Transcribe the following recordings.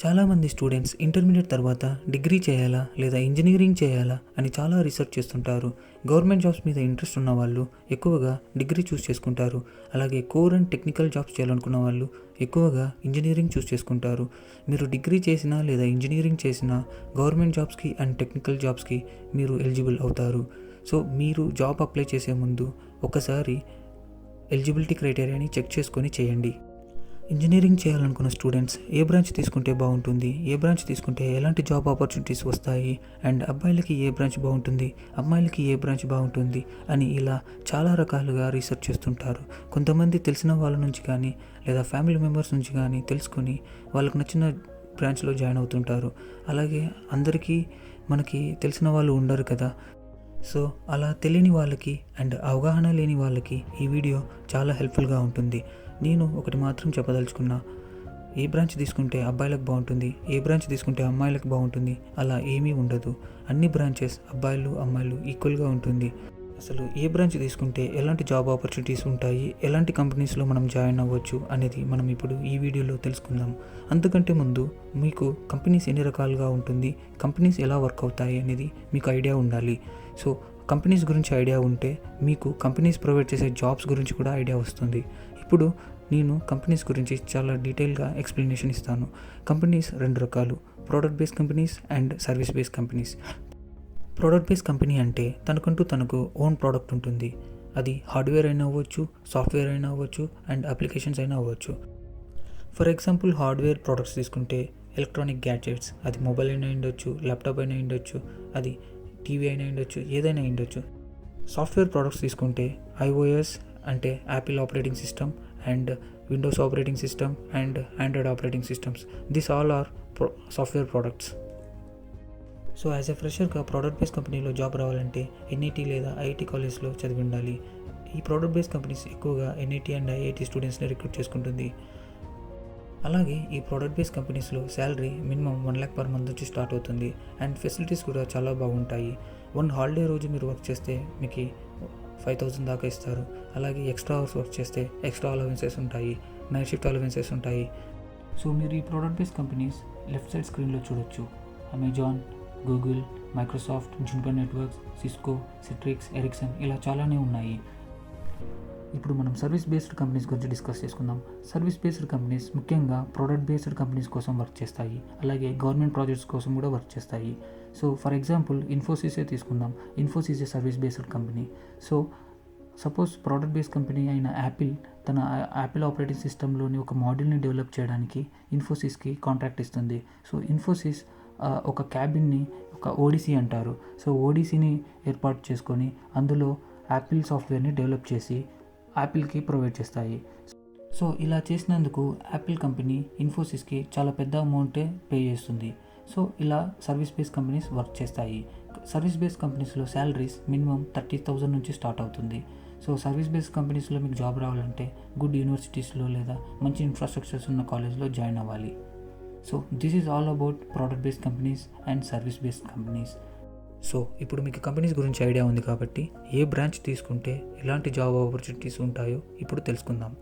చాలామంది students intermediate తర్వాత degree చేయాలా లేదా ఇంజనీరింగ్ చేయాలా అని చాలా రీసెర్చ్ చేస్తుంటారు. గవర్నమెంట్ జాబ్స్ మీద ఇంట్రెస్ట్ ఉన్న వాళ్ళు ఎక్కువగా డిగ్రీ చూస్ చేసుకుంటారు. అలాగే కోర్ అండ్ టెక్నికల్ జాబ్స్ చేయాలనుకున్న వాళ్ళు ఎక్కువగా ఇంజనీరింగ్ చూస్ చేసుకుంటారు. మీరు డిగ్రీ చేసినా లేదా ఇంజనీరింగ్ చేసినా గవర్నమెంట్ జాబ్స్కి అండ్ టెక్నికల్ జాబ్స్కి మీరు ఎలిజిబుల్ అవుతారు. సో మీరు జాబ్ అప్లై చేసే ముందు ఒకసారి ఎలిజిబిలిటీ క్రైటీరియాని చెక్ చేసుకొని చేయండి. ఇంజనీరింగ్ చేయాలనుకున్న స్టూడెంట్స్ ఏ బ్రాంచ్ తీసుకుంటే బాగుంటుంది, ఏ బ్రాంచ్ తీసుకుంటే ఎలాంటి జాబ్ ఆపర్చునిటీస్ వస్తాయి, అండ్ అబ్బాయిలకి ఏ బ్రాంచ్ బాగుంటుంది, అమ్మాయిలకి ఏ బ్రాంచ్ బాగుంటుంది అని ఇలా చాలా రకాలుగా రీసెర్చ్ చేస్తుంటారు. కొంతమంది తెలిసిన వాళ్ళ నుంచి కానీ లేదా ఫ్యామిలీ మెంబర్స్ నుంచి కానీ తెలుసుకొని వాళ్ళకు నచ్చిన బ్రాంచ్లో జాయిన్ అవుతుంటారు. అలాగే అందరికీ మనకి తెలిసిన వాళ్ళు ఉండరు కదా. సో అలా తెలియని వాళ్ళకి అండ్ అవగాహన లేని వాళ్ళకి ఈ వీడియో చాలా హెల్ప్ఫుల్గా ఉంటుంది. నేను ఒకటి మాత్రం చెప్పదలుచుకున్నా, ఏ బ్రాంచ్ తీసుకుంటే అబ్బాయిలకు బాగుంటుంది, ఏ బ్రాంచ్ తీసుకుంటే అమ్మాయిలకు బాగుంటుంది అలా ఏమీ ఉండదు. అన్ని బ్రాంచెస్ అబ్బాయిలు అమ్మాయిలు ఈక్వల్గా ఉంటుంది. అసలు ఏ బ్రాంచ్ తీసుకుంటే ఎలాంటి జాబ్ ఆపర్చునిటీస్ ఉంటాయి, ఎలాంటి కంపెనీస్లో మనం జాయిన్ అవ్వచ్చు అనేది మనం ఇప్పుడు ఈ వీడియోలో తెలుసుకుందాం. అంతకంటే ముందు మీకు కంపెనీస్ ఎన్ని రకాలుగా ఉంటుంది, కంపెనీస్ ఎలా వర్క్ అవుతాయి అనేది మీకు ఐడియా ఉండాలి. సో కంపెనీస్ గురించి ఐడియా ఉంటే మీకు కంపెనీస్ ప్రొవైడ్ చేసే జాబ్స్ గురించి కూడా ఐడియా వస్తుంది. ఇప్పుడు నేను కంపెనీస్ గురించి చాలా డీటెయిల్గా ఎక్స్ప్లెనేషన్ ఇస్తాను. కంపెనీస్ రెండు రకాలు, product based companies and service based companies. Product based company అంటే తనకు ఓన్ ప్రోడక్ట్ ఉంటుంది. అది హార్డ్వేర్ అయినా అవ్వచ్చు, సాఫ్ట్వేర్ అయినా అవ్వచ్చు, అండ్ అప్లికేషన్స్ అయినా అవ్వచ్చు. ఫర్ ఎగ్జాంపుల్ హార్డ్వేర్ ప్రోడక్ట్స్ తీసుకుంటే ఎలక్ట్రానిక్ గ్యాడ్జెట్స్, అది మొబైల్ అయినా ఉండొచ్చు, ల్యాప్టాప్ అయినా ఉండొచ్చు, అది టీవీ అయినా ఉండొచ్చు, ఏదైనా ఉండొచ్చు. సాఫ్ట్వేర్ ప్రోడక్ట్స్ తీసుకుంటే iOS అంటే Apple operating system, and Windows operating system, and Android operating systems. This all are software products. So as a ఫ్రెషర్గా ప్రోడక్ట్ బేస్డ్ కంపెనీలో జాబ్ రావాలంటే ఎన్ఐటీ లేదా ఐఐటీ కాలేజ్లో చదివి ఉండాలి. ఈ ప్రోడక్ట్ బేస్డ్ కంపెనీస్ ఎక్కువగా ఎన్ఐటీ అండ్ ఐఐటీ స్టూడెంట్స్ని రిక్రూట్ చేసుకుంటుంది. అలాగే ఈ ప్రోడక్ట్ బేస్డ్ కంపెనీస్లో salary minimum 1 lakh per month నుంచి స్టార్ట్ అవుతుంది. అండ్ ఫెసిలిటీస్ కూడా చాలా బాగుంటాయి. 1 హాలిడే రోజు మీరు వర్క్ చేస్తే మీకు 5,000 దాకా ఇస్తారు. అలాగే ఎక్స్ట్రా అవర్స్ వర్క్ చేస్తే ఎక్స్ట్రా అలవెన్సెస్ ఉంటాయి, నైట్ షిఫ్ట్ అలవెన్సెస్ ఉంటాయి. సో మీరు ఈ product based companies left side స్క్రీన్లో చూడొచ్చు. Amazon, Google, Microsoft, Juniper networks, Cisco, Citrix, Ericsson ఇలా చాలానే ఉన్నాయి. ఇప్పుడు మనం సర్వీస్ బేస్డ్ కంపెనీస్ గురించి డిస్కస్ చేసుకుందాం. సర్వీస్ బేస్డ్ కంపెనీస్ ముఖ్యంగా ప్రోడక్ట్ బేస్డ్ కంపెనీస్ కోసం వర్క్ చేస్తాయి. అలాగే గవర్నమెంట్ ప్రాజెక్ట్స్ కోసం కూడా వర్క్ చేస్తాయి. సో ఫర్ ఎగ్జాంపుల్ ఇన్ఫోసిసే తీసుకుందాం. Infosys a service based company. So suppose product based company అయిన యాపిల్ తన యాపిల్ ఆపరేటింగ్ సిస్టంలోని ఒక మోడల్ని డెవలప్ చేయడానికి ఇన్ఫోసిస్కి కాంట్రాక్ట్ ఇస్తుంది. సో ఇన్ఫోసిస్ ఒక క్యాబిన్ని ఒక ఓడిసి అంటారు. సో ఓడిసిని ఏర్పాటు చేసుకొని అందులో యాపిల్ సాఫ్ట్వేర్ని డెవలప్ చేసి యాపిల్కి ప్రొవైడ్ చేస్తాయి. సో ఇలా చేసినందుకు యాపిల్ కంపెనీ ఇన్ఫోసిస్కి చాలా పెద్ద అమౌంటే పే చేస్తుంది. సో ఇలా సర్వీస్ బేస్డ్ కంపెనీస్ వర్క్ చేస్తాయి. సర్వీస్ బేస్డ్ కంపెనీస్లో శాలరీస్ మినిమం 30,000 నుంచి స్టార్ట్ అవుతుంది. సో సర్వీస్ బేస్డ్ కంపెనీస్లో మీకు జాబ్ రావాలంటే గుడ్ యూనివర్సిటీస్లో లేదా మంచి ఇన్ఫ్రాస్ట్రక్చర్స్ ఉన్న కాలేజ్లో జాయిన్ అవ్వాలి. So this is all about product based companies and service based companies. So ఇప్పుడు మీకు కంపెనీస్ గురించి ఐడియా ఉంది కాబట్టి ఏ బ్రాంచ్ తీసుకుంటే ఎలాంటి జాబ్ ఆపర్చునిటీస్ ఉంటాయో ఇప్పుడు తెలుసుకుందాం.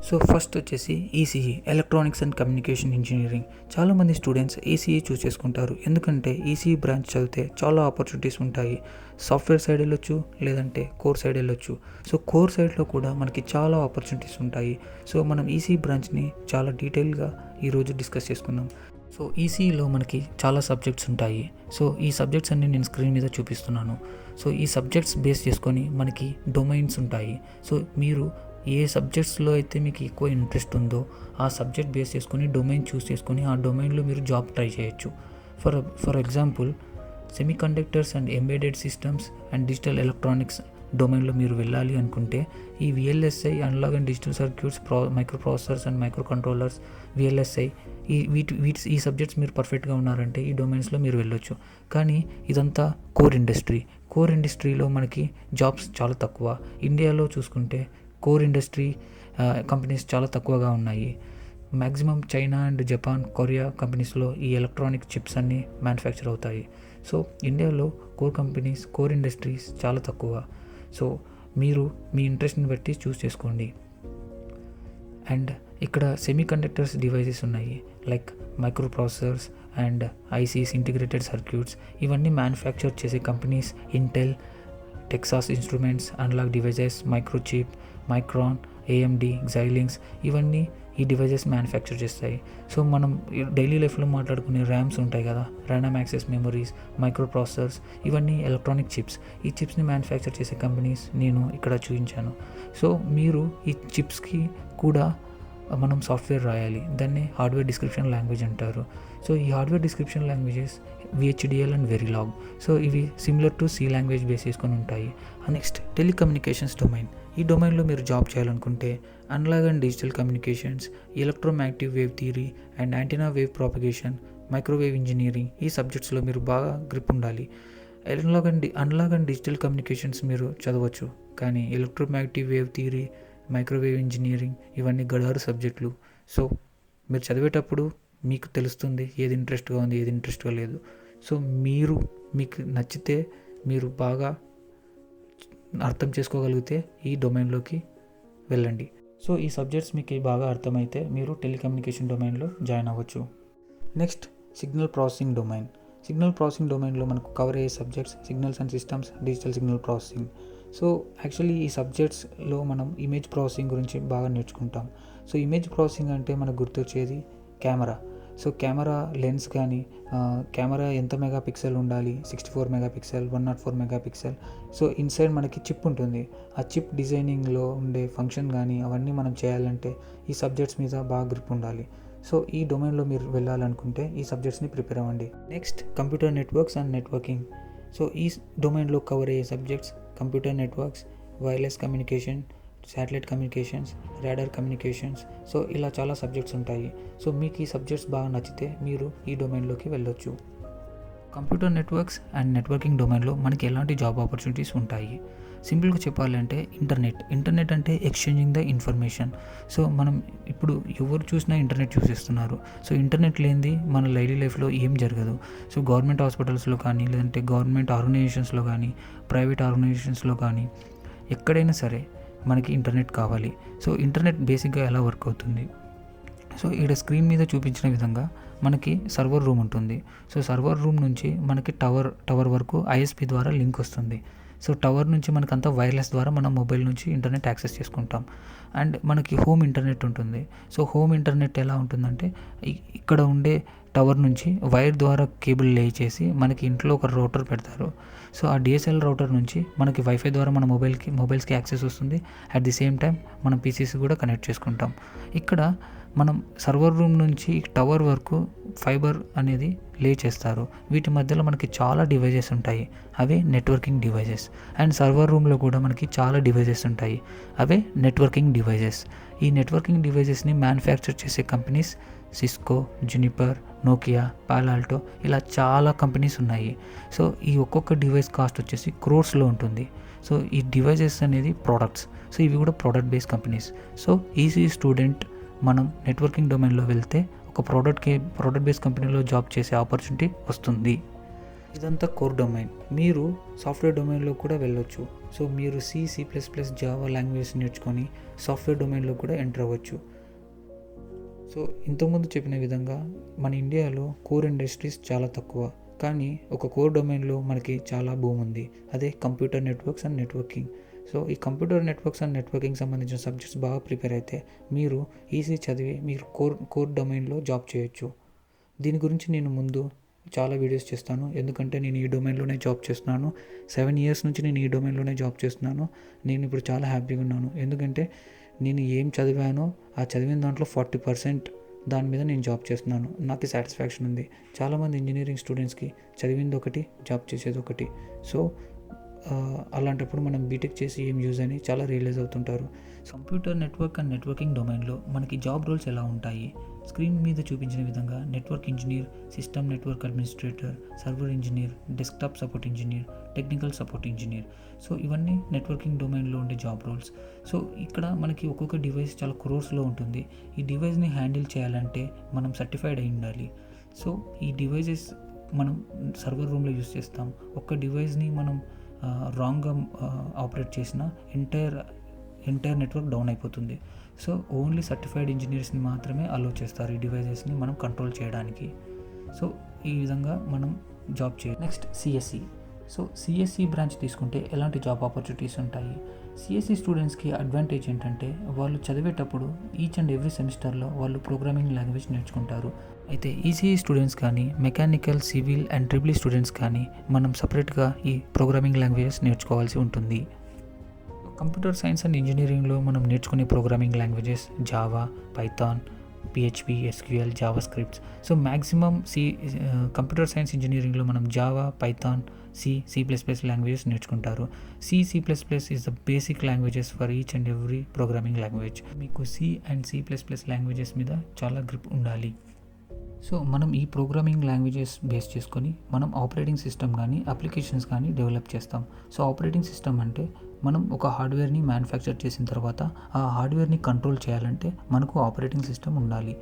సో ఫస్ట్ వచ్చేసి ECE, electronics and communication engineering. చాలామంది స్టూడెంట్స్ ఈసీఈ చూస్ చేసుకుంటారు. ఎందుకంటే ఈసీఈ బ్రాంచ్ చదివితే చాలా ఆపర్చునిటీస్ ఉంటాయి. సాఫ్ట్వేర్ సైడ్ వెళ్ళొచ్చు, లేదంటే కోర్ సైడ్ వెళ్ళొచ్చు. సో కోర్ సైడ్లో కూడా మనకి చాలా ఆపర్చునిటీస్ ఉంటాయి. సో మనం ఈసీఈ బ్రాంచ్ని చాలా డీటెయిల్గా ఈరోజు డిస్కస్ చేసుకుందాం. సో ఈసీఈలో మనకి చాలా సబ్జెక్ట్స్ ఉంటాయి. సో ఈ సబ్జెక్ట్స్ అన్నీ నేను స్క్రీన్ మీద చూపిస్తున్నాను. సో ఈ సబ్జెక్ట్స్ బేస్ చేసుకొని మనకి డొమైన్స్ ఉంటాయి. సో మీరు ఏ సబ్జెక్ట్స్లో అయితే మీకు ఎక్కువ ఇంట్రెస్ట్ ఉందో ఆ సబ్జెక్ట్ బేస్ చేసుకొని డొమైన్ చూస్ చేసుకొని ఆ డొమైన్లో మీరు జాబ్ ట్రై చేయొచ్చు. For example semiconductors and embedded systems and digital electronics డొమైన్లో మీరు వెళ్ళాలి అనుకుంటే ఈ VLSI, analog and digital circuits, micro processors and micro controllers, VLSI ఈ సబ్జెక్ట్స్ మీరు పర్ఫెక్ట్గా ఉన్నారంటే ఈ డొమైన్స్లో మీరు వెళ్ళొచ్చు. కానీ ఇదంతా కోర్ ఇండస్ట్రీలో మనకి జాబ్స్ చాలా తక్కువ. ఇండియాలో చూసుకుంటే కోర్ ఇండస్ట్రీ కంపెనీస్ చాలా తక్కువగా ఉన్నాయి. Maximum China and Japan, Korea కంపెనీస్లో ఈ ఎలక్ట్రానిక్ చిప్స్ అన్నీ మ్యానుఫ్యాక్చర్ అవుతాయి. సో ఇండియాలో కోర్ ఇండస్ట్రీస్ చాలా తక్కువ. సో మీరు మీ ఇంట్రెస్ట్ని బట్టి చూస్ చేసుకోండి. అండ్ ఇక్కడ సెమీ కండక్టర్స్ డివైజెస్ ఉన్నాయి, like micro processors and ICs, integrated circuits. ఇవన్నీ మ్యానుఫ్యాక్చర్ చేసే companies Intel, Texas Instruments, Analog Devices, Microchip, Micron, AMD, Xilinx, ఇవన్నీ ఈ డివైజెస్ మ్యానుఫ్యాక్చర్ చేస్తాయి. సో మనం డైలీ లైఫ్లో మాట్లాడుకునే ర్యామ్స్ ఉంటాయి కదా, random access memories, microprocessors, ఇవన్నీ ఎలక్ట్రానిక్ చిప్స్. ఈ చిప్స్ని మ్యానుఫ్యాక్చర్ చేసే కంపెనీస్ నేను ఇక్కడ చూపించాను. సో మీరు ఈ చిప్స్కి కూడా మనం సాఫ్ట్వేర్ రాయాలి, దాన్ని హార్డ్వేర్ డిస్క్రిప్షన్ లాంగ్వేజ్ అంటారు. సో ఈ hardware description languages VHDL and Verilog. So ఇవి similar to C language base చేసుకొని ఉంటాయి. Next telecommunications domain. ఈ డొమైన్లో మీరు జాబ్ చేయాలనుకుంటే analog and digital communications, electromagnetic wave theory and antenna wave propagation, microwave engineering, ఈ సబ్జెక్ట్స్లో మీరు బాగా గ్రిప్ ఉండాలి. అనలాగ్ అండ్ డిజిటల్ కమ్యూనికేషన్స్ మీరు చదవచ్చు, కానీ electromagnetic wave theory, microwave engineering ఇవన్నీ గడారు సబ్జెక్టులు. సో మీరు చదివేటప్పుడు మీకు తెలుస్తుంది ఏది ఇంట్రెస్ట్గా ఉంది, ఏది ఇంట్రెస్ట్గా లేదు. సో మీకు నచ్చితే, మీరు బాగా అర్థం చేసుకోగలిగితే ఈ డొమైన్లోకి వెళ్ళండి. సో ఈ సబ్జెక్ట్స్ మీకు బాగా అర్థమైతే మీరు టెలికమ్యూనికేషన్ డొమైన్లో జాయిన్ అవ్వచ్చు. Next signal processing domain. Signal processing డొమైన్లో మనకు కవర్ అయ్యే subjects signals and systems, digital signal processing. So actually ఈ సబ్జెక్ట్స్లో మనం ఇమేజ్ ప్రాసెసింగ్ గురించి బాగా నేర్చుకుంటాం. సో ఇమేజ్ ప్రాసెసింగ్ అంటే మనకు గుర్తొచ్చేది కెమెరా. సో కెమెరా లెన్స్ కానీ, కెమెరా ఎంత మెగాపిక్సెల్ ఉండాలి, 64 మెగాపిక్సెల్, 104 మెగాపిక్సెల్. సో ఇన్సైడ్ మనకి చిప్ ఉంటుంది. ఆ చిప్ డిజైనింగ్లో ఉండే ఫంక్షన్ కానీ అవన్నీ మనం చేయాలంటే ఈ సబ్జెక్ట్స్ మీద బాగా గ్రిప్ ఉండాలి. సో ఈ డొమైన్లో మీరు వెళ్ళాలనుకుంటే ఈ సబ్జెక్ట్స్ని ప్రిపేర్ అవ్వండి. Next computer networks and networking. So ఈ డొమైన్లో కవర్ అయ్యే subjects computer networks, wireless communication, satellite communications, radar communications. So ఇలా చాలా సబ్జెక్ట్స్ ఉంటాయి. సో మీకు ఈ సబ్జెక్ట్స్ బాగా నచ్చితే మీరు ఈ డొమైన్లోకి వెళ్ళొచ్చు. కంప్యూటర్ నెట్వర్క్స్ అండ్ నెట్వర్కింగ్ డొమైన్లో మనకి ఎలాంటి జాబ్ ఆపర్చునిటీస్ ఉంటాయి? సింపుల్గా చెప్పాలంటే ఇంటర్నెట్ అంటే ఎక్స్చేంజింగ్ ద ఇన్ఫర్మేషన్. సో మనం ఇప్పుడు ఎవరు చూసినా ఇంటర్నెట్ చూసేస్తున్నారు. సో ఇంటర్నెట్ లేనిది మన డైలీ లైఫ్లో ఏం జరగదు. సో గవర్నమెంట్ హాస్పిటల్స్లో కానీ, లేదంటే గవర్నమెంట్ ఆర్గనైజేషన్స్లో కానీ, ప్రైవేట్ ఆర్గనైజేషన్స్లో కానీ, ఎక్కడైనా సరే మనకి ఇంటర్నెట్ కావాలి. సో ఇంటర్నెట్ బేసిక్గా ఎలా వర్క్ అవుతుంది? సో ఇక్కడ స్క్రీన్ మీద చూపించిన విధంగా మనకి సర్వర్ రూమ్ ఉంటుంది. సో సర్వర్ రూమ్ నుంచి మనకి టవర్ వరకు ISP ద్వారా లింక్ వస్తుంది. సో టవర్ నుంచి మనకంతా వైర్లెస్ ద్వారా మన మొబైల్ నుంచి ఇంటర్నెట్ యాక్సెస్ చేసుకుంటాం. అండ్ మనకి హోమ్ ఇంటర్నెట్ ఉంటుంది. సో హోమ్ ఇంటర్నెట్ ఎలా ఉంటుందంటే ఇక్కడ ఉండే టవర్ నుంచి వైర్ ద్వారా కేబుల్ లే చేసి మనకి ఇంట్లో ఒక రౌటర్ పెడతారు. సో ఆ DSL రౌటర్ నుంచి మనకి వైఫై ద్వారా మన మొబైల్స్కి యాక్సెస్ వస్తుంది. అట్ ది సేమ్ టైం మనం PCs కూడా కనెక్ట్ చేసుకుంటాం. ఇక్కడ మనం సర్వర్ రూమ్ నుంచి టవర్ వరకు ఫైబర్ అనేది లే చేస్తారు. వీటి మధ్యలో మనకి చాలా డివైజెస్ ఉంటాయి, అవే నెట్వర్కింగ్ డివైజెస్. అండ్ సర్వర్ రూమ్లో కూడా మనకి చాలా డివైజెస్ ఉంటాయి, అవే నెట్వర్కింగ్ డివైజెస్. ఈ నెట్వర్కింగ్ డివైజెస్ని మ్యానుఫ్యాక్చర్ చేసే కంపెనీస్ సిస్కో, జునిపర్, నోకియా, పాలాల్టో, ఇలా చాలా కంపెనీస్ ఉన్నాయి. సో ఈ ఒక్కొక్క డివైస్ కాస్ట్ వచ్చేసి క్రోర్స్లో ఉంటుంది. సో ఈ డివైజెస్ అనేది ప్రోడక్ట్స్. సో ఇవి కూడా product based companies. So EC student మనం నెట్వర్కింగ్ డొమైన్లో వెళ్తే ఒక ప్రోడక్ట్ బేస్డ్ కంపెనీలో జాబ్ చేసే ఆపర్చునిటీ వస్తుంది. ఇదంతా కోర్ డొమైన్. మీరు సాఫ్ట్వేర్ డొమైన్లో కూడా వెళ్ళొచ్చు. సో మీరు C++, జావా లాంగ్వేజ్ నేర్చుకొని సాఫ్ట్వేర్ డొమైన్లో కూడా ఎంటర్ అవ్వచ్చు. సో ఇంతకుముందు చెప్పిన విధంగా మన ఇండియాలో కోర్ ఇండస్ట్రీస్ చాలా తక్కువ, కానీ ఒక కోర్ డొమైన్లో మనకి చాలా భూమి ఉంది, అదే computer networks and networking. So ఈ కంప్యూటర్ నెట్వర్క్స్ అండ్ నెట్వర్కింగ్ సంబంధించిన సబ్జెక్ట్స్ బాగా ప్రిపేర్ అయితే మీరు ఈజీ చదివి మీరు కోర్ డొమైన్లో జాబ్ చేయొచ్చు. దీని గురించి నేను ముందు చాలా వీడియోస్ చేస్తాను, ఎందుకంటే నేను ఈ డొమైన్లోనే జాబ్ చేస్తున్నాను. 7 years నుంచి నేను ఈ డొమైన్లోనే జాబ్ చేస్తున్నాను. నేను ఇప్పుడు చాలా హ్యాపీగా ఉన్నాను, ఎందుకంటే నేను ఏం చదివానో ఆ చదివిన దాంట్లో 40% దాని మీద నేను జాబ్ చేస్తున్నాను. నాకు సాటిస్ఫాక్షన్ ఉంది. చాలామంది ఇంజనీరింగ్ స్టూడెంట్స్కి చదివింది ఒకటి, జాబ్ చేసేది ఒకటి. సో అలాంటప్పుడు మనం బీటెక్ చేసి ఏం యూజ్ అని చాలా రియలైజ్ అవుతుంటారు. కంప్యూటర్ నెట్వర్క్ అండ్ నెట్వర్కింగ్ డొమైన్లో మనకి జాబ్ రోల్స్ ఎలా ఉంటాయి? స్క్రీన్ మీద చూపించిన విధంగా network engineer, system network administrator, server engineer, desktop support engineer, technical support engineer. So ఇవన్నీ నెట్వర్కింగ్ డొమైన్లో ఉండే జాబ్ రోల్స్. సో ఇక్కడ మనకి ఒక్కొక్క డివైస్ చాలా క్రోర్స్లో ఉంటుంది. ఈ డివైస్ని హ్యాండిల్ చేయాలంటే మనం సర్టిఫైడ్ అయి ఉండాలి. సో ఈ డివైజెస్ మనం సర్వర్ రూమ్లో యూస్ చేస్తాం. ఒక్క డివైస్ని మనం రాంగ్గా ఆపరేట్ చేసిన ఎంటైర్ నెట్వర్క్ డౌన్ అయిపోతుంది. సో ఓన్లీ సర్టిఫైడ్ ఇంజనీర్స్ని మాత్రమే అలో చేస్తారు ఈ డివైజెస్ని మనం కంట్రోల్ చేయడానికి. సో ఈ విధంగా మనం జాబ్ చేయాలి. Next CSC. So CSC branch తీసుకుంటే ఎలాంటి జాబ్ ఆపర్చునిటీస్ ఉంటాయి? సిఎస్సి స్టూడెంట్స్కి అడ్వాంటేజ్ ఏంటంటే వాళ్ళు చదివేటప్పుడు ఈచ్ అండ్ ఎవ్రీ సెమిస్టర్లో వాళ్ళు ప్రోగ్రామింగ్ లాంగ్వేజ్ నేర్చుకుంటారు. అయితే ఈసీఈ స్టూడెంట్స్ కానీ, mechanical, civil and triple E students కానీ మనం సపరేట్గా ఈ ప్రోగ్రామింగ్ లాంగ్వేజెస్ నేర్చుకోవాల్సి ఉంటుంది. కంప్యూటర్ సైన్స్ అండ్ ఇంజనీరింగ్లో మనం నేర్చుకునే programming languages Java, Python, PHP, SQL, Java scripts. So maximum computer science ఇంజనీరింగ్లో మనం జావా, పైథాన్, సి++ లాంగ్వేజెస్ నేర్చుకుంటారు. C++ is the basic languages for each and every programming language. మీకు C and C++ languages మీద చాలా grip ఉండాలి. So మనం ఈ programming languages base చేసుకొని మనం ఆపరేటింగ్ సిస్టమ్ కానీ అప్లికేషన్స్ కానీ డెవలప్ చేస్తాం. సో ఆపరేటింగ్ సిస్టమ్ అంటే మనం ఒక హార్డ్వేర్ని మ్యానుఫ్యాక్చర్ చేసిన తర్వాత ఆ హార్డ్వేర్ని కంట్రోల్ చేయాలంటే మనకు ఆపరేటింగ్ సిస్టమ్ ఉండాలి.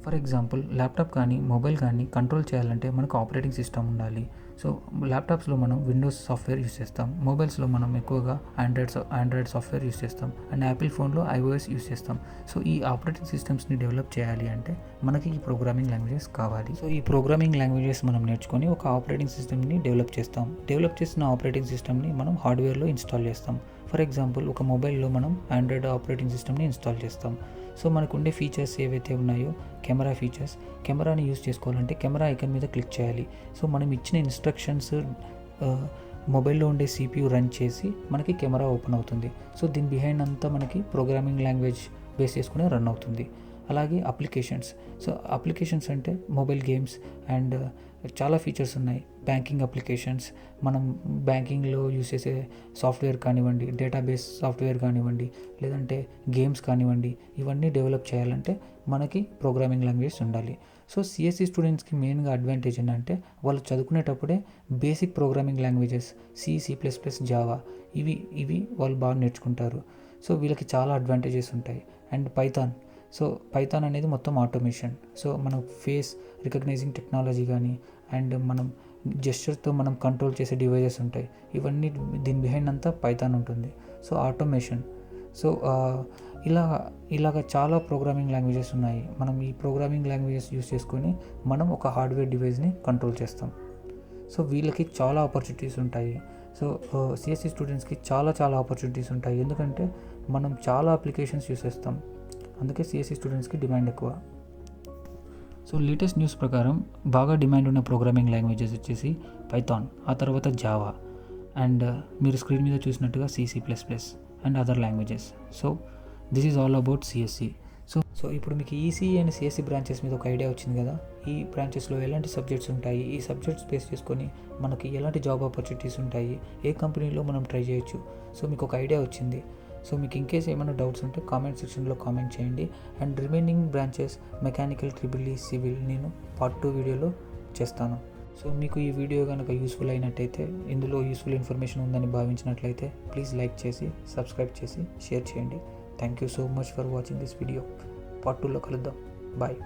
ఫర్ ఎగ్జాంపుల్ ల్యాప్టాప్ కానీ మొబైల్ కానీ కంట్రోల్ చేయాలంటే మనకు ఆపరేటింగ్ సిస్టమ్ ఉండాలి. సో ల్యాప్టాప్స్లో మనం విండోస్ సాఫ్ట్వేర్ యూస్ చేస్తాం, మొబైల్స్లో మనం ఎక్కువగా ఆండ్రాయిడ్ సాఫ్ట్వేర్ యూస్ చేస్తాం, అండ్ యాపిల్ ఫోన్లో iOS యూస్ చేస్తాం. సో ఈ ఆపరేటింగ్ సిస్టమ్స్ని డెవలప్ చేయాలి అంటే మనకి ఈ ప్రోగ్రామింగ్ లాంగ్వేజెస్ కావాలి. సో ఈ ప్రోగ్రామింగ్ లాంగ్వేజెస్ మనం నేర్చుకొని ఒక ఆపరేటింగ్ సిస్టమ్ని డెవలప్ చేస్తాం. డెవలప్ చేసిన ఆపరేటింగ్ సిస్టమ్ని మనం హార్డ్వేర్లో ఇన్స్టాల్ చేస్తాం. ఫర్ ఎగ్జాంపుల్ ఒక మొబైల్లో మనం ఆండ్రాయిడ్ ఆపరేటింగ్ సిస్టమ్ని ఇన్స్టాల్ చేస్తాం. సో మనకు ఉండే ఫీచర్స్ ఏవైతే ఉన్నాయో కెమెరా ఫీచర్స్, కెమెరాని యూస్ చేసుకోవాలంటే కెమెరా ఐకాన్ మీద క్లిక్ చేయాలి. సో మనం ఇచ్చిన ఇన్స్ట్రక్షన్స్ మొబైల్లో ఉండే CPU రన్ చేసి మనకి కెమెరా ఓపెన్ అవుతుంది. సో దీని బిహైండ్ అంతా మనకి ప్రోగ్రామింగ్ లాంగ్వేజ్ బేస్ చేసుకుని రన్ అవుతుంది. అలాగే అప్లికేషన్స్. సో అప్లికేషన్స్ అంటే మొబైల్ గేమ్స్ అండ్ చాలా ఫీచర్స్ ఉన్నాయి. బ్యాంకింగ్ అప్లికేషన్స్, మనం బ్యాంకింగ్లో యూస్ చేసే సాఫ్ట్వేర్ కానివ్వండి, డేటాబేస్ సాఫ్ట్వేర్ కానివ్వండి, లేదంటే గేమ్స్ కానివ్వండి, ఇవన్నీ డెవలప్ చేయాలంటే మనకి ప్రోగ్రామింగ్ లాంగ్వేజ్ ఉండాలి. సో సిఎస్సి స్టూడెంట్స్కి మెయిన్గా అడ్వాంటేజ్ ఏంటంటే వాళ్ళు చదువుకునేటప్పుడే బేసిక్ ప్రోగ్రామింగ్ లాంగ్వేజెస్ సి++, జావా ఇవి వాళ్ళు బాగా నేర్చుకుంటారు. సో వీళ్ళకి చాలా అడ్వాంటేజెస్ ఉంటాయి. అండ్ పైథాన్ అనేది మొత్తం ఆటోమేషన్. సో మనం ఫేస్ రికగ్నైజింగ్ టెక్నాలజీ కానీ అండ్ మనం జెస్చర్తో మనం కంట్రోల్ చేసే డివైజెస్ ఉంటాయి. ఇవన్నీ దీని బిహైండ్ అంతా పైథాన్ ఉంటుంది. So automation. సో ఇలాగ చాలా ప్రోగ్రామింగ్ లాంగ్వేజెస్ ఉన్నాయి. మనం ఈ ప్రోగ్రామింగ్ లాంగ్వేజెస్ యూస్ చేసుకొని మనం ఒక హార్డ్వేర్ డివైస్ని కంట్రోల్ చేస్తాం. సో వీళ్ళకి చాలా ఆపర్చునిటీస్ ఉంటాయి. సో సిఎస్సి స్టూడెంట్స్కి చాలా ఆపర్చునిటీస్ ఉంటాయి. ఎందుకంటే మనం చాలా అప్లికేషన్స్ యూస్ చేస్తాం. అందుకే సిఎస్సి స్టూడెంట్స్కి డిమాండ్ ఎక్కువ. సో లేటెస్ట్ న్యూస్ ప్రకారం బాగా డిమాండ్ ఉన్న ప్రోగ్రామింగ్ లాంగ్వేజెస్ వచ్చేసి పైథాన్, ఆ తర్వాత జావా అండ్ మీరు స్క్రీన్ మీద చూసినట్టుగా C++ and other languages. So this is all about CSC. So ఇప్పుడు మీకు ఈసీఈ అండ్ సిఎస్సి బ్రాంచెస్ మీద ఒక ఐడియా వచ్చింది కదా. ఈ బ్రాంచెస్లో ఎలాంటి సబ్జెక్ట్స్ ఉంటాయి, ఈ సబ్జెక్ట్స్ బేస్ చేసుకొని మనకి ఎలాంటి జాబ్ ఆపర్చునిటీస్ ఉంటాయి, ఏ కంపెనీలో మనం ట్రై చేయొచ్చు. సో మీకు ఒక ఐడియా వచ్చింది. సో మీకు ఇన్కేస్ ఏమైనా డౌట్స్ ఉంటే కామెంట్ సెక్షన్లో కామెంట్ చేయండి. And remaining branches mechanical, triple E, civil నేను పార్ట్ 2 వీడియోలో చేస్తాను. సో మీకు ఈ వీడియో కనుక యూస్ఫుల్ అయినట్టయితే, ఇందులో యూస్ఫుల్ ఇన్ఫర్మేషన్ ఉందని భావించినట్లయితే ప్లీజ్ లైక్ చేసి సబ్స్క్రైబ్ చేసి షేర్ చేయండి. Thank you so much for watching this video. Part 2లో కలుద్దాం. బాయ్.